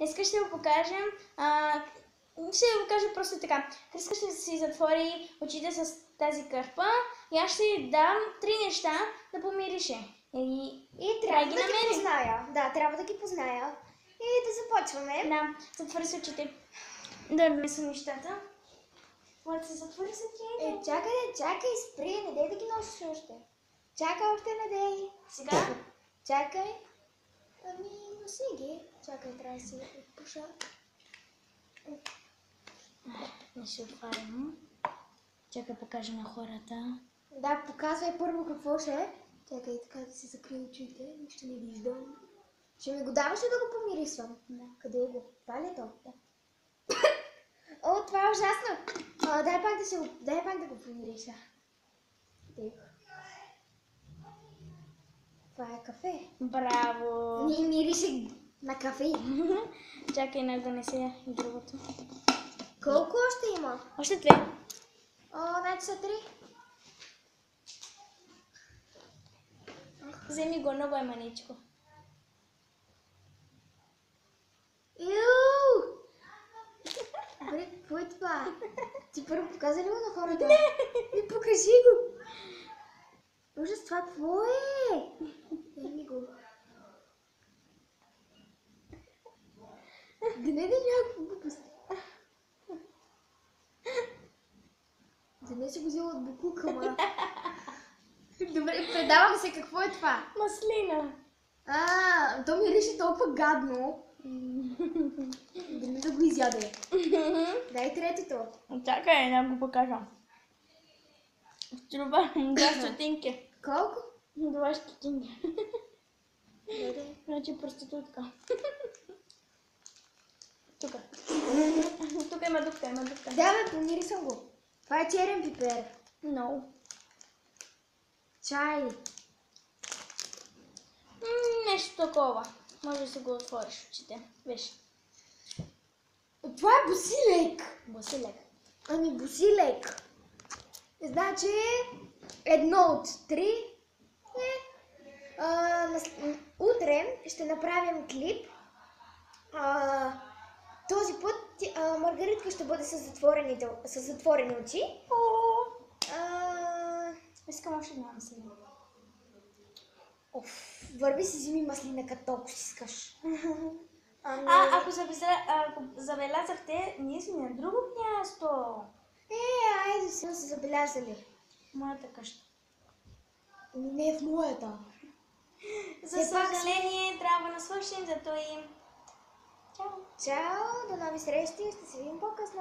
Днес ще ви покажем, ще ви покажа просто така. Криска ще си затвори очите с тази кърпа и аз ще й дам 3 неща да помирише. И трябва да ги позная. Да, трябва да ги позная. И да започваме. Да, затвори се очите. Да внеса нещата. Моля се, затвори се ти. Чакай, спри, не дей да ги носиш още. Чакай още, не дей. Сега? Чакай. Ами, носи ги. Чакай, трябва да си пуша. Не се отварям. Чакай, покажа на хората. Да, показвай първо какво ще е. Чакай, така да си закрия очите. Нищо не виждам. Ще ми го даваш ли да го помирисвам? Да. Къде е го? Това ли е то? Да. О, това е ужасно. Дай пак да го помириша. Това е кафе. Браво! Не мирише на кафе. Чакай да донесе и другото. Колко още има? Още 2. Значи са 3. Вземи го, много е маничко. Добре, какво е това? Ти първо показа ли го на хората? Не! И покажи го! Ужас, това какво е? Дай ми го. Да не да някакво глупост. Да не си го взела от буклука, ма. Добре, предавам се, какво е това? Маслина. То мирише толкова гадно. Да не да го изяде. Дай третото. Чакай, да го покажа. Струва 2 стотинки. Колко? 2 стотинки. Добре. Значи проститутка. Тук. Тук има дупка, Да, бе, помирисам го. Това е черен пипер. No. Чай. Нещо такова. Може да си го отвориш очите. Виж. Това е босилек. Босилек. Ами босилек. Значи 1 от 3. Утре ще направим клип. Този път Маргаритка ще бъде с затворени очи. Искам още една маслина. Върви си, вземи маслина като толкова си искаш. Ако забелязахте, ние сме на друго място. Айде си се забелязали. Моята къща. Не е в моята. За съжаление, трябва да свършим, зато и... Чао! Чао, до нови срещи, ще се видим по-късно.